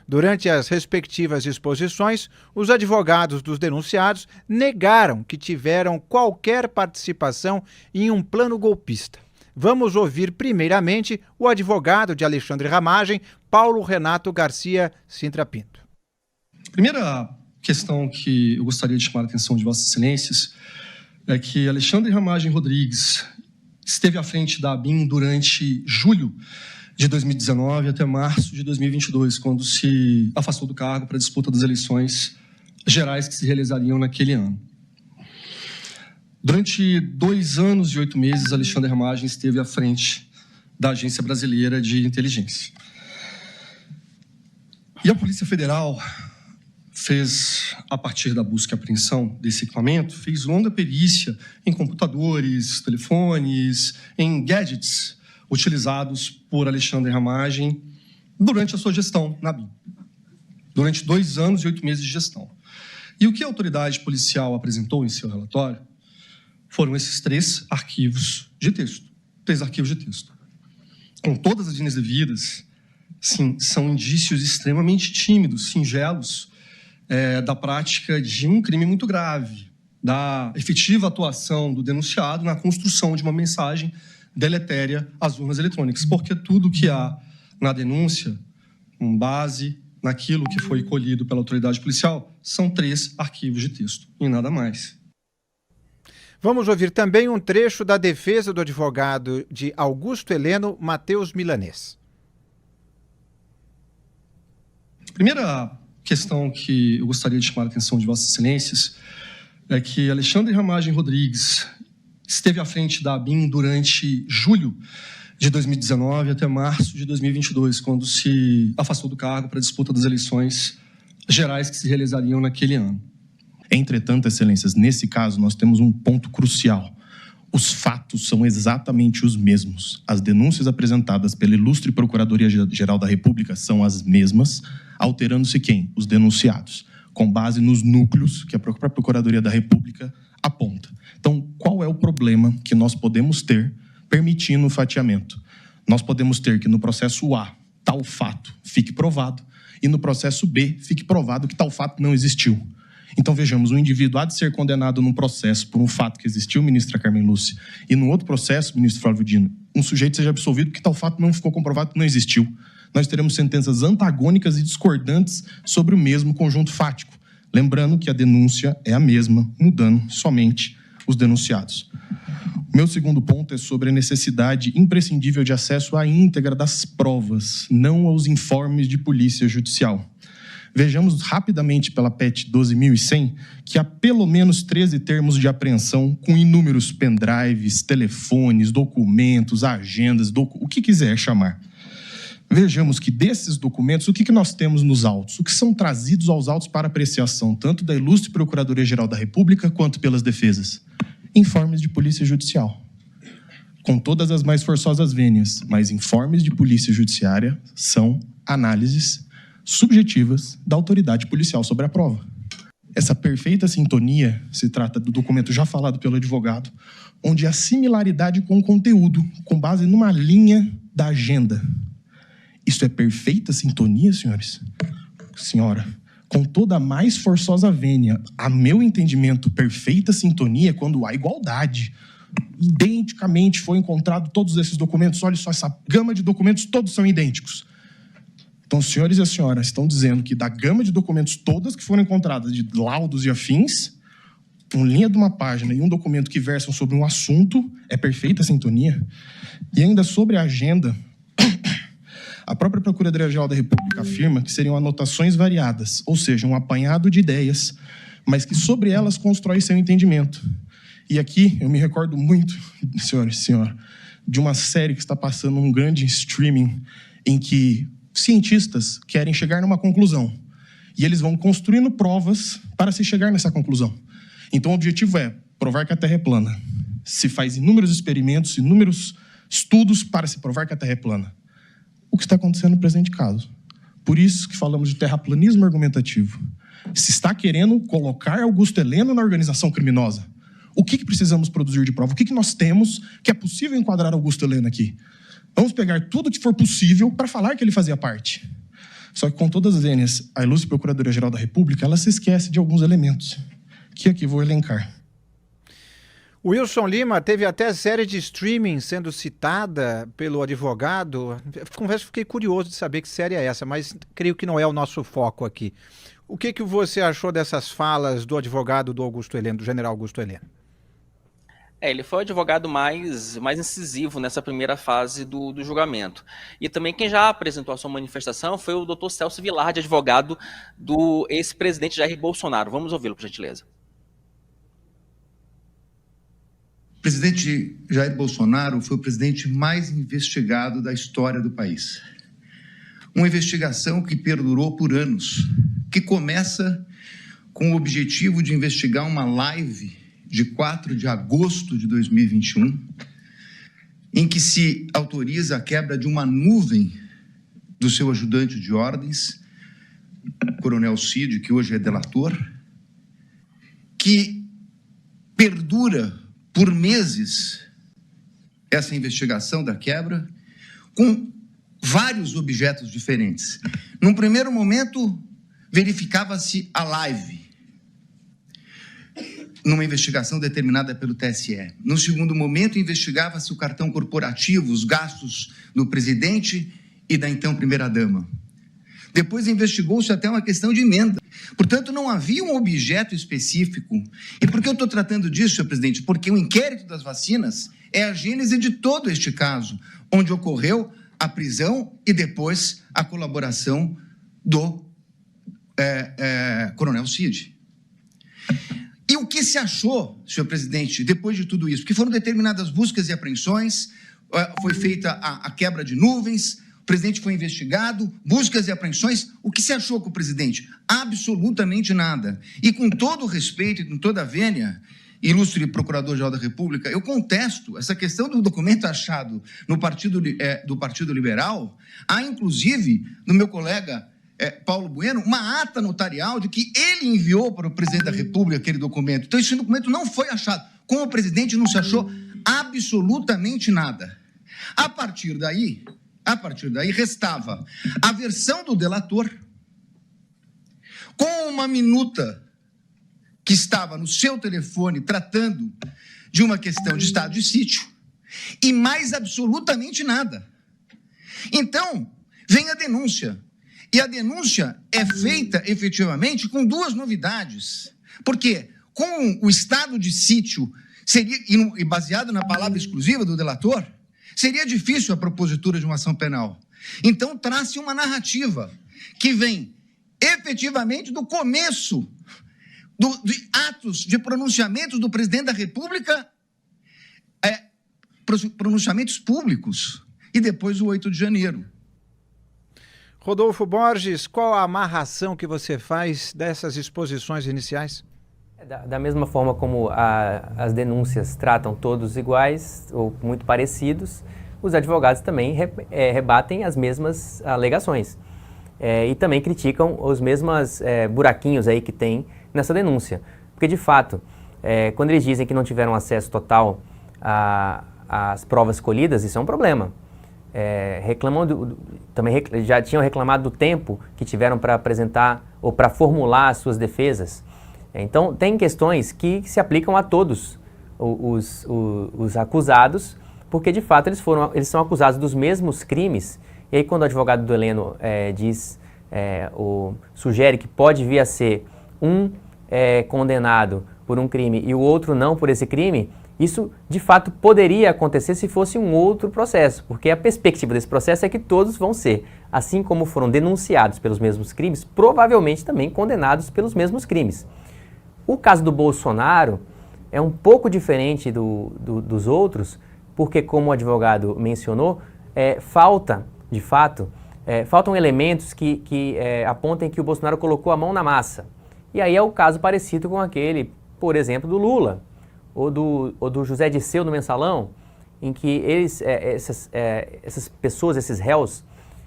Durante as respectivas exposições, os advogados dos denunciados negaram que tiveram qualquer participação em um plano golpista. Vamos ouvir primeiramente o advogado de Alexandre Ramagem, Paulo Renato Garcia Sintra Pinto. Primeira questão que eu gostaria de chamar a atenção de Vossas Excelências é que Alexandre Ramagem Rodrigues esteve à frente da ABIN durante julho de 2019 até março de 2022, quando se afastou do cargo para a disputa das eleições gerais que se realizariam naquele ano. Durante 2 anos e 8 meses, Alexandre Ramagem esteve à frente da Agência Brasileira de Inteligência. E a Polícia Federal fez, a partir da busca e apreensão desse equipamento, fez longa perícia em computadores, telefones, em gadgets utilizados por Alexandre Ramagem durante a sua gestão na ABIN. Durante 2 anos e 8 meses de gestão. E o que a autoridade policial apresentou em seu relatório foram esses 3 arquivos de texto. 3 arquivos de texto. Com todas as linhas devidas, sim, são indícios extremamente tímidos, singelos, da prática de um crime muito grave, da efetiva atuação do denunciado na construção de uma mensagem deletéria às urnas eletrônicas, porque tudo que há na denúncia, com base naquilo que foi colhido pela autoridade policial, são 3 arquivos de texto, e nada mais. Vamos ouvir também um trecho da defesa do advogado de Augusto Heleno, Matheus Milanês. Primeira questão que eu gostaria de chamar a atenção de Vossas Excelências é que Alexandre Ramagem Rodrigues esteve à frente da ABIN durante julho de 2019 até março de 2022, quando se afastou do cargo para a disputa das eleições gerais que se realizariam naquele ano. Entretanto, Excelências, nesse caso nós temos um ponto crucial. Os fatos são exatamente os mesmos. As denúncias apresentadas pela ilustre Procuradoria-Geral da República são as mesmas, alterando-se quem? Os denunciados, com base nos núcleos que a própria Procuradoria da República aponta. Então, qual é o problema que nós podemos ter permitindo o fatiamento? Nós podemos ter que no processo A, tal fato fique provado, e no processo B, fique provado que tal fato não existiu. Então, vejamos, um indivíduo há de ser condenado num processo por um fato que existiu, ministra Carmen Lúcia, e no outro processo, ministro Flávio Dino, um sujeito seja absolvido porque tal fato não ficou comprovado que não existiu. Nós teremos sentenças antagônicas e discordantes sobre o mesmo conjunto fático. Lembrando que a denúncia é a mesma, mudando somente os denunciados. O meu segundo ponto é sobre a necessidade imprescindível de acesso à íntegra das provas, não aos informes de polícia judicial. Vejamos rapidamente pela PET 12.100 que há pelo menos 13 termos de apreensão com inúmeros pendrives, telefones, documentos, agendas, o que quiser chamar. Vejamos que desses documentos, o que nós temos nos autos? O que são trazidos aos autos para apreciação, tanto da ilustre Procuradoria-Geral da República quanto pelas defesas? Informes de polícia judicial. Com todas as mais forçosas vênias, mas informes de polícia judiciária são análises subjetivas da autoridade policial sobre a prova. Essa perfeita sintonia se trata do documento já falado pelo advogado, onde a similaridade com o conteúdo, com base numa linha da agenda. Isso é perfeita sintonia, senhores? Senhora, com toda a mais forçosa vênia, a meu entendimento, perfeita sintonia é quando há igualdade. Identicamente foi encontrado todos esses documentos, olha só, essa gama de documentos, todos são idênticos. Então, os senhores e as senhoras estão dizendo que da gama de documentos todas que foram encontradas, de laudos e afins, uma linha de uma página e um documento que versam sobre um assunto é perfeita sintonia? E ainda sobre a agenda, a própria Procuradoria-Geral da República afirma que seriam anotações variadas, ou seja, um apanhado de ideias, mas que sobre elas constrói seu entendimento. E aqui eu me recordo muito, senhores e senhora, de uma série que está passando um grande streaming em que cientistas querem chegar numa conclusão e eles vão construindo provas para se chegar nessa conclusão. Então, o objetivo é provar que a Terra é plana. Se faz inúmeros experimentos, inúmeros estudos para se provar que a Terra é plana. O que está acontecendo no presente caso. Por isso que falamos de terraplanismo argumentativo. Se está querendo colocar Augusto Heleno na organização criminosa, o que precisamos produzir de prova? O que nós temos que é possível enquadrar Augusto Heleno aqui? Vamos pegar tudo que for possível para falar que ele fazia parte. Só que com todas as vênias, a ilustre Procuradoria-Geral da República, ela se esquece de alguns elementos, que aqui vou elencar. O Wilson Lima teve até série de streaming sendo citada pelo advogado. Confesso que fiquei curioso de saber que série é essa, mas creio que não é o nosso foco aqui. O que você achou dessas falas do advogado do Augusto Heleno, do general Augusto Heleno? Ele foi o advogado mais incisivo nessa primeira fase do julgamento. E também quem já apresentou a sua manifestação foi o Dr. Celso Vilardi, advogado do ex-presidente Jair Bolsonaro. Vamos ouvi-lo, por gentileza. O presidente Jair Bolsonaro foi o presidente mais investigado da história do país. Uma investigação que perdurou por anos, que começa com o objetivo de investigar uma live de 4 de agosto de 2021, em que se autoriza a quebra de uma nuvem do seu ajudante de ordens, Coronel Cid, que hoje é delator, que perdura por meses essa investigação da quebra, com vários objetos diferentes. Num primeiro momento, verificava-se a live, numa investigação determinada pelo TSE. No segundo momento, investigava-se o cartão corporativo, os gastos do presidente e da então primeira-dama. Depois investigou-se até uma questão de emenda. Portanto, não havia um objeto específico. E por que eu estou tratando disso, senhor presidente? Porque o inquérito das vacinas é a gênese de todo este caso, onde ocorreu a prisão e depois a colaboração do Coronel Cid. E o que se achou, senhor presidente, depois de tudo isso? Que foram determinadas buscas e apreensões, foi feita a quebra de nuvens, o presidente foi investigado, buscas e apreensões. O que se achou com o presidente? Absolutamente nada. E com todo o respeito e com toda a vênia, ilustre Procurador-Geral da República, eu contesto essa questão do documento achado no do Partido Liberal. Há, inclusive, no meu colega Paulo Bueno, uma ata notarial de que ele enviou para o presidente da República aquele documento. Então, esse documento não foi achado. Com o presidente não se achou absolutamente nada. A partir daí, restava a versão do delator com uma minuta que estava no seu telefone tratando de uma questão de estado de sítio e mais absolutamente nada. Então, vem a denúncia. E a denúncia é feita, efetivamente, com duas novidades. Porque, com o estado de sítio, e baseado na palavra exclusiva do delator, seria difícil a propositura de uma ação penal. Então, traz-se uma narrativa que vem, efetivamente, do começo de atos de pronunciamentos do presidente da República, pronunciamentos públicos, e depois o 8 de janeiro. Rodolfo Borges, qual a amarração que você faz dessas exposições iniciais? Da mesma forma como as denúncias tratam todos iguais ou muito parecidos, os advogados também rebatem as mesmas alegações e também criticam os mesmos buraquinhos aí que tem nessa denúncia. Porque, de fato, quando eles dizem que não tiveram acesso total às provas colhidas, isso é um problema. Também já tinham reclamado do tempo que tiveram para apresentar ou para formular as suas defesas. Então, tem questões que se aplicam a todos os acusados, porque, de fato, eles são acusados dos mesmos crimes. E aí, quando o advogado do Heleno sugere que pode vir a ser um condenado por um crime e o outro não por esse crime, isso, de fato, poderia acontecer se fosse um outro processo, porque a perspectiva desse processo é que todos vão ser, assim como foram denunciados pelos mesmos crimes, provavelmente também condenados pelos mesmos crimes. O caso do Bolsonaro é um pouco diferente dos outros, porque, como o advogado mencionou, faltam elementos que apontem que o Bolsonaro colocou a mão na massa. E aí é o caso parecido com aquele, por exemplo, do Lula, ou do José Disseu no Mensalão, em que essas pessoas, esses réus,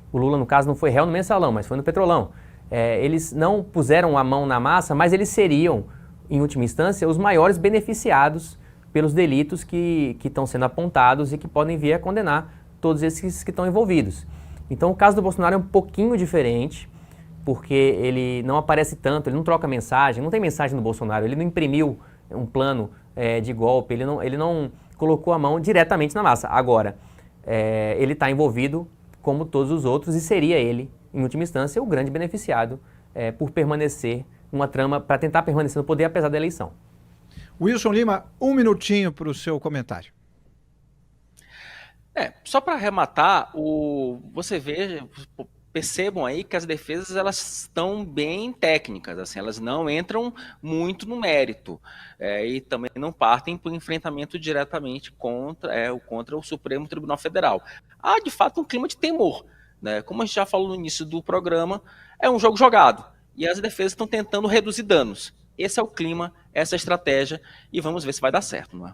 o Lula, no caso, não foi réu no Mensalão, mas foi no Petrolão, eles não puseram a mão na massa, mas eles seriam, em última instância, os maiores beneficiados pelos delitos que estão sendo apontados e que podem vir a condenar todos esses que estão envolvidos. Então, o caso do Bolsonaro é um pouquinho diferente, porque ele não aparece tanto, ele não troca mensagem, não tem mensagem no Bolsonaro, ele não imprimiu um plano de golpe, ele não colocou a mão diretamente na massa. Agora, ele está envolvido como todos os outros e seria ele, em última instância, o grande beneficiado por permanecer numa trama, para tentar permanecer no poder apesar da eleição. Wilson Lima, um minutinho para o seu comentário. Só para arrematar, você vê, percebam aí que as defesas elas estão bem técnicas, assim, elas não entram muito no mérito e também não partem para o enfrentamento diretamente contra o Supremo Tribunal Federal. Há, de fato, um clima de temor, né? Como a gente já falou no início do programa, é um jogo jogado e as defesas estão tentando reduzir danos. Esse é o clima, essa é a estratégia e vamos ver se vai dar certo, não é?